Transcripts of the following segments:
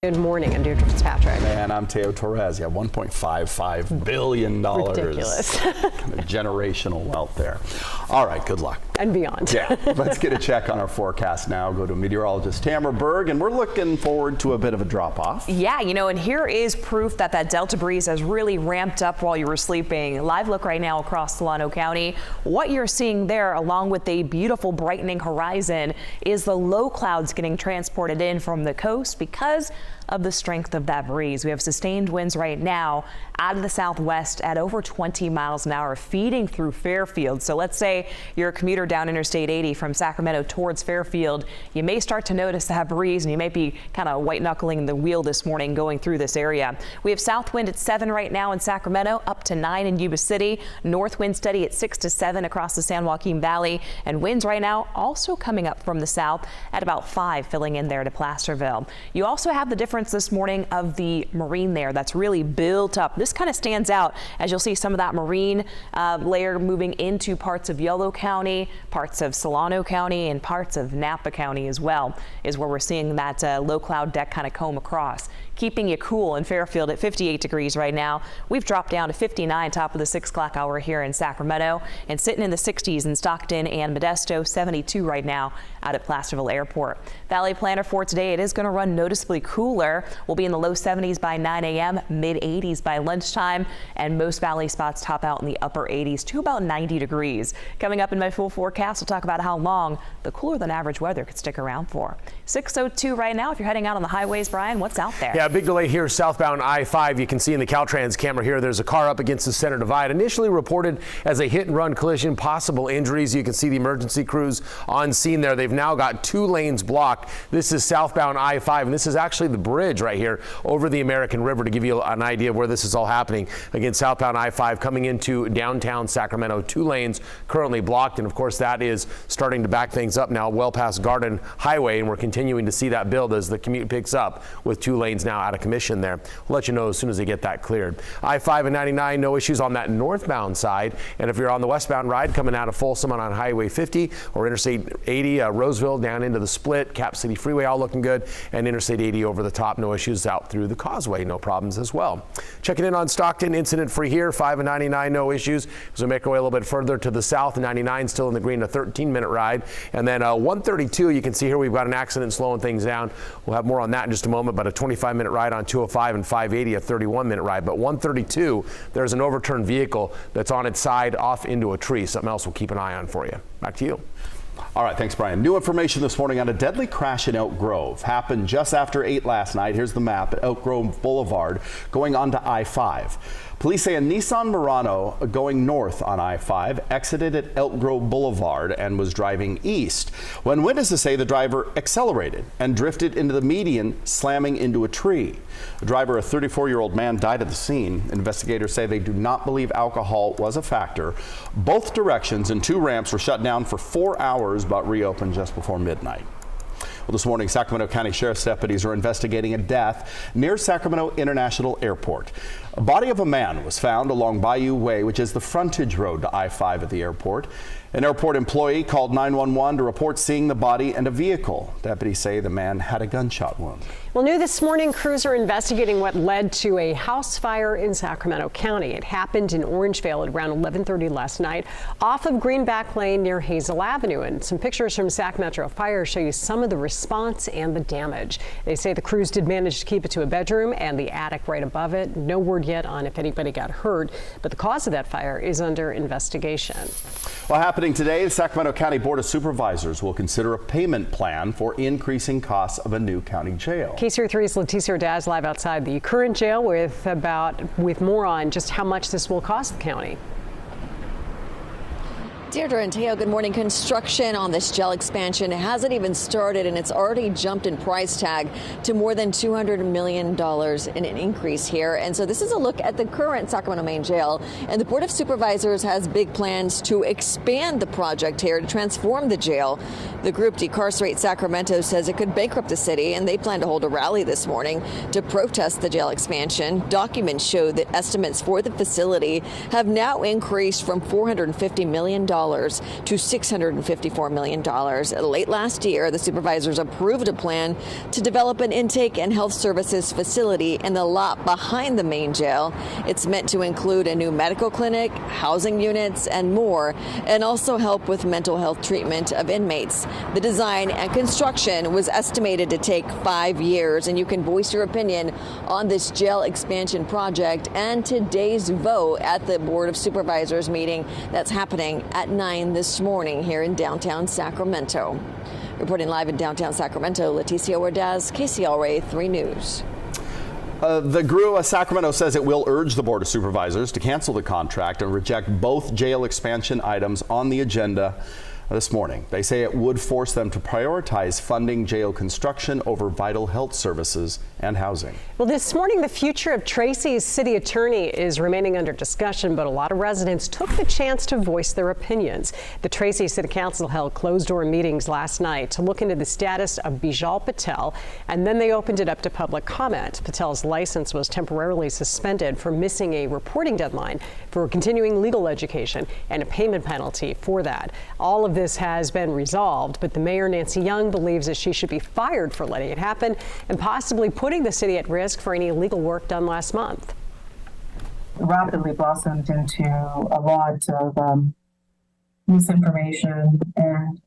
Good morning, I'm Deirdre Fitzpatrick. And I'm Teo Torres. Yeah, $1.55 billion. Ridiculous. Kind of generational wealth there. All right, good luck. And beyond. Yeah, let's get a check on our forecast now. Go to meteorologist Tamara Berg, and we're looking forward to a bit of a drop-off. Yeah, and here is proof that Delta breeze has really ramped up while you were sleeping. Live look right now across Solano County. What you're seeing there, along with a beautiful brightening horizon, is the low clouds getting transported in from the coast because of the strength of that breeze. We have sustained winds right now out of the southwest at over 20 miles an hour, feeding through Fairfield. So let's say you're a commuter down Interstate 80 from Sacramento towards Fairfield. You may start to notice that breeze, and you may be kind of white knuckling the wheel this morning going through this area. We have south wind at 7 right now in Sacramento, up to 9 in Yuba City. North wind steady at 6 to 7 across the San Joaquin Valley, and winds right now also coming up from the south at about 5, filling in there to Placerville. You also have the difference this morning of the marine there that's really built up. This kind of stands out as you'll see some of that marine layer moving into parts of Yolo County, parts of Solano County, and parts of Napa County as well, is where we're seeing that low cloud deck kind of comb across. Keeping you cool in Fairfield at 58 degrees right now. We've dropped down to 59 top of the 6 o'clock hour here in Sacramento, and sitting in the 60s in Stockton and Modesto, 72 right now out at Placerville Airport. Valley planner for today, it is going to run noticeably cooler. We'll be in the low 70s by 9 a.m., mid 80s by lunchtime, and most valley spots top out in the upper 80s to about 90 degrees. Coming up in my full forecast, we'll talk about how long the cooler than average weather could stick around for. 6:02 right now. If you're heading out on the highways, Brian, what's out there? Yeah, big delay here southbound I-5. You can see in the Caltrans camera here, there's a car up against the center divide. Initially reported as a hit-and-run collision, possible injuries. You can see the emergency crews on scene there. They've now got 2 lanes blocked. This is southbound I-5, and this is actually the bridge right here over the American River to give you an idea of where this is all happening. Again, southbound I-5 coming into downtown Sacramento, 2 lanes currently blocked, and of course that is starting to back things up now well past Garden Highway, and we're continuing to see that build as the commute picks up with 2 lanes now out of commission there. We'll let you know as soon as they get that cleared. I-5 and 99, no issues on that northbound side, and if you're on the westbound ride coming out of Folsom on Highway 50 or Interstate 80, Roseville down into the Split, Cap City Freeway, all looking good, and Interstate 80 over the top, no issues out through the Causeway, no problems as well. Checking in on Stockton, incident free here, 5 and 99, no issues. As we make our way a little bit further to the south, 99 still in the green, a 13-minute ride, and then 132, you can see here we've got an accident slowing things down. We'll have more on that in just a moment, but a 25-minute ride on 205 and 580, a 31-minute ride. But 132, there's an overturned vehicle that's on its side off into a tree. Something else we'll keep an eye on for you. Back to you. All right, thanks, Brian. New information this morning on a deadly crash in Elk Grove. Happened just after 8 last night. Here's the map at Elk Grove Boulevard going on to I-5. Police say a Nissan Murano going north on I-5 exited at Elk Grove Boulevard and was driving east when witnesses say the driver accelerated and drifted into the median, slamming into a tree. The driver, a 34-year-old man, died at the scene. Investigators say they do not believe alcohol was a factor. Both directions and 2 ramps were shut down for 4 hours but reopened just before midnight. Well, this morning, Sacramento County Sheriff's deputies are investigating a death near Sacramento International Airport. A body of a man was found along Bayou Way, which is the frontage road to I-5 at the airport. An airport employee called 911 to report seeing the body and a vehicle. Deputies say the man had a gunshot wound. Well, new this morning, crews are investigating what led to a house fire in Sacramento County. It happened in Orangevale at around 11:30 last night off of Greenback Lane near Hazel Avenue. And some pictures from Sac Metro Fire show you some of the response and the damage. They say the crews did manage to keep it to a bedroom and the attic right above it. No word yet on if anybody got hurt, but the cause of that fire is under investigation. Well, happening today, the Sacramento County Board of Supervisors will consider a payment plan for increasing costs of a new county jail. KCRA3's Leticia Ordaz live outside the current jail with more on just how much this will cost the county. Deirdre and Teo, good morning. Construction on this jail expansion hasn't even started, and it's already jumped in price tag to more than $200 million in an increase here. And so this is a look at the current Sacramento Main Jail. And the Board of Supervisors has big plans to expand the project here to transform the jail. The group Decarcerate Sacramento says it could bankrupt the city, and they plan to hold a rally this morning to protest the jail expansion. Documents show that estimates for the facility have now increased from $450 million to $654 million. Late last year, the supervisors approved a plan to develop an intake and health services facility in the lot behind the main jail. It's meant to include a new medical clinic, housing units, and more, and also help with mental health treatment of inmates. The design and construction was estimated to take 5 years, and you can voice your opinion on this jail expansion project and today's vote at the Board of Supervisors meeting that's happening at 9 this morning here in downtown Sacramento. Reporting live in downtown Sacramento, Leticia Ordaz, KCLA 3 News. The GRU of Sacramento says it will urge the Board of Supervisors to cancel the contract and reject both jail expansion items on the agenda this morning. They say it would force them to prioritize funding jail construction over vital health services and housing. Well, this morning, the future of Tracy's city attorney is remaining under discussion, but a lot of residents took the chance to voice their opinions. The Tracy City Council held closed-door meetings last night to look into the status of Bijal Patel, and then they opened it up to public comment. Patel's license was temporarily suspended for missing a reporting deadline for continuing legal education and a payment penalty for that. All of this has been resolved, but the mayor, Nancy Young, believes that she should be fired for letting it happen and possibly putting the city at risk for any illegal work done last month. Rapidly blossomed into a lot of misinformation and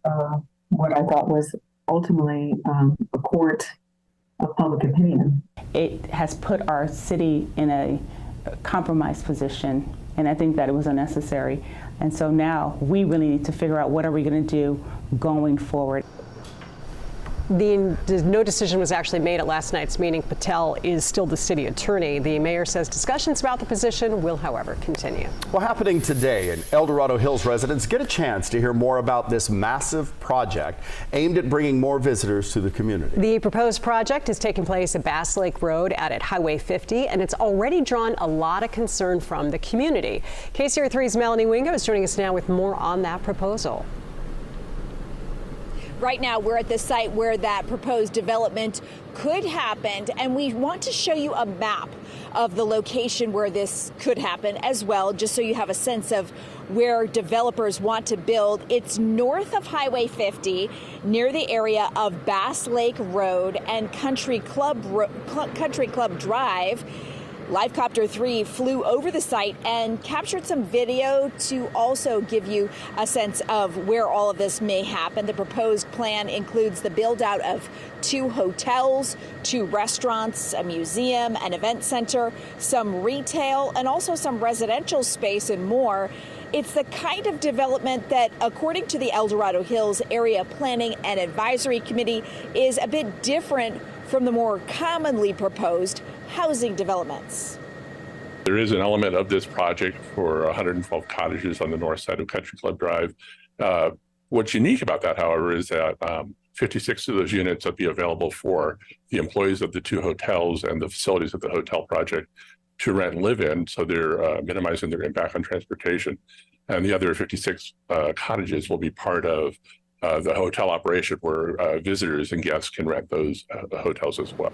what I thought was ultimately a court of public opinion. It has put our city in a compromised position, and I think that it was unnecessary. And so now we really need to figure out what are we going to do going forward. No decision was actually made at last night's meeting. Patel is still the city attorney. The mayor says discussions about the position will, however, continue. Well, happening today, and El Dorado Hills residents get a chance to hear more about this massive project aimed at bringing more visitors to the community. The proposed project is taking place at Bass Lake Road out at Highway 50, and it's already drawn a lot of concern from the community. KCRA3's Melanie Wingo is joining us now with more on that proposal. Right now, we're at the site where that proposed development could happen, and we want to show you a map of the location where this could happen as well, just so you have a sense of where developers want to build. It's north of Highway 50, near the area of Bass Lake Road and Country Club Drive. Livecopter 3 flew over the site and captured some video to also give you a sense of where all of this may happen. The proposed plan includes the build out of 2 hotels, 2 restaurants, a museum, an event center, some retail, and also some residential space and more. It's the kind of development that, according to the El Dorado Hills Area Planning and Advisory Committee, is a bit different from the more commonly proposed housing developments. There is an element of this project for 112 cottages on the north side of Country Club Drive. What's unique about that, however, is that 56 of those units will be available for the employees of the 2 hotels and the facilities of the hotel project to rent and live in, so they're minimizing their impact on transportation. And the other 56 cottages will be part of the hotel operation where visitors and guests can rent those hotels as well.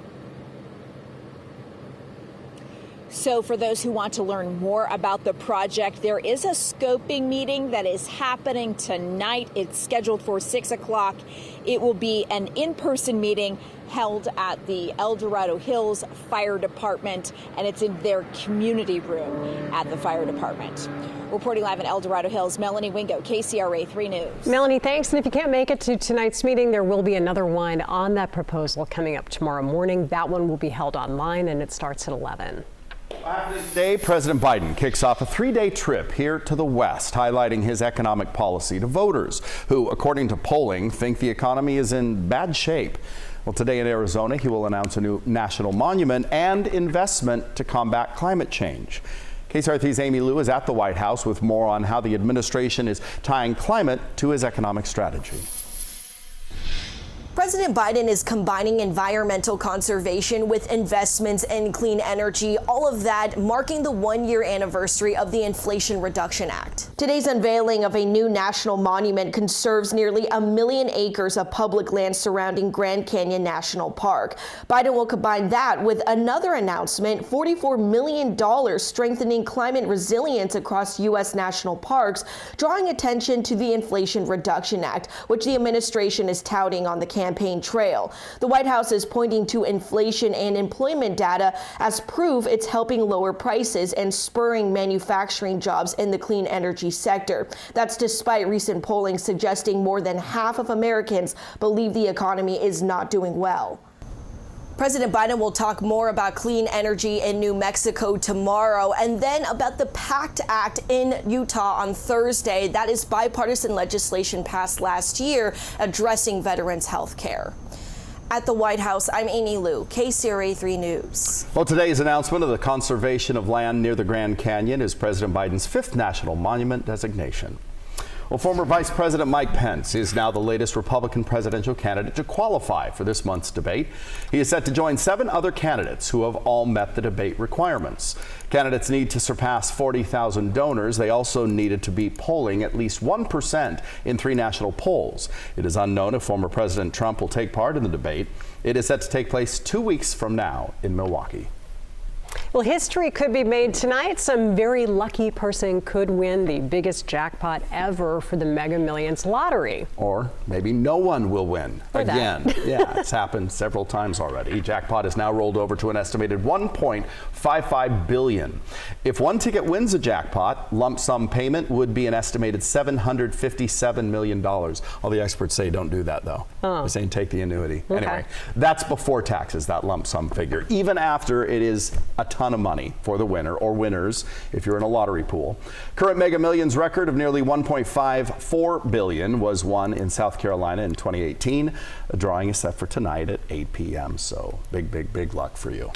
So for those who want to learn more about the project, there is a scoping meeting that is happening tonight. It's scheduled for 6 o'clock. It will be an in-person meeting held at the El Dorado Hills Fire Department, and it's in their community room at the fire department. Reporting live in El Dorado Hills, Melanie Wingo, KCRA 3 News. Melanie, thanks. And if you can't make it to tonight's meeting, there will be another one on that proposal coming up tomorrow morning. That one will be held online, and it starts at 11. Today, President Biden kicks off a 3-day trip here to the West, highlighting his economic policy to voters who, according to polling, think the economy is in bad shape. Well, today in Arizona, he will announce a new national monument and investment to combat climate change. KCRA3's Amy Liu is at the White House with more on how the administration is tying climate to his economic strategy. President Biden is combining environmental conservation with investments in clean energy, all of that marking the 1-year anniversary of the Inflation Reduction Act. Today's unveiling of a new national monument conserves nearly 1 million acres of public land surrounding Grand Canyon National Park. Biden will combine that with another announcement, $44 million strengthening climate resilience across U.S. national parks, drawing attention to the Inflation Reduction Act, which the administration is touting on the campaign trail. The White House is pointing to inflation and employment data as proof it's helping lower prices and spurring manufacturing jobs in the clean energy sector. That's despite recent polling suggesting more than half of Americans believe the economy is not doing well. President Biden will talk more about clean energy in New Mexico tomorrow, and then about the PACT Act in Utah on Thursday. That is bipartisan legislation passed last year addressing veterans' health care. At the White House, I'm Amy Liu, KCRA 3 News. Well, today's announcement of the conservation of land near the Grand Canyon is President Biden's 5th national monument designation. Well, former Vice President Mike Pence is now the latest Republican presidential candidate to qualify for this month's debate. He is set to join 7 other candidates who have all met the debate requirements. Candidates need to surpass 40,000 donors. They also needed to be polling at least 1% in 3 national polls. It is unknown if former President Trump will take part in the debate. It is set to take place 2 weeks from now in Milwaukee. Well, history could be made tonight. Some very lucky person could win the biggest jackpot ever for the Mega Millions lottery. Or maybe no one will win again. Yeah, it's happened several times already. Jackpot is now rolled over to an estimated $1.55 billion. If one ticket wins a jackpot, lump sum payment would be an estimated $757 million. All the experts say don't do that, though. They're saying take the annuity. Okay. Anyway, that's before taxes, that lump sum figure. Even after, it is a ton of money for the winner or winners if you're in a lottery pool. Current Mega Millions record of nearly $1.54 billion was won in South Carolina in 2018. The drawing is set for tonight at 8 p.m. So big luck for you.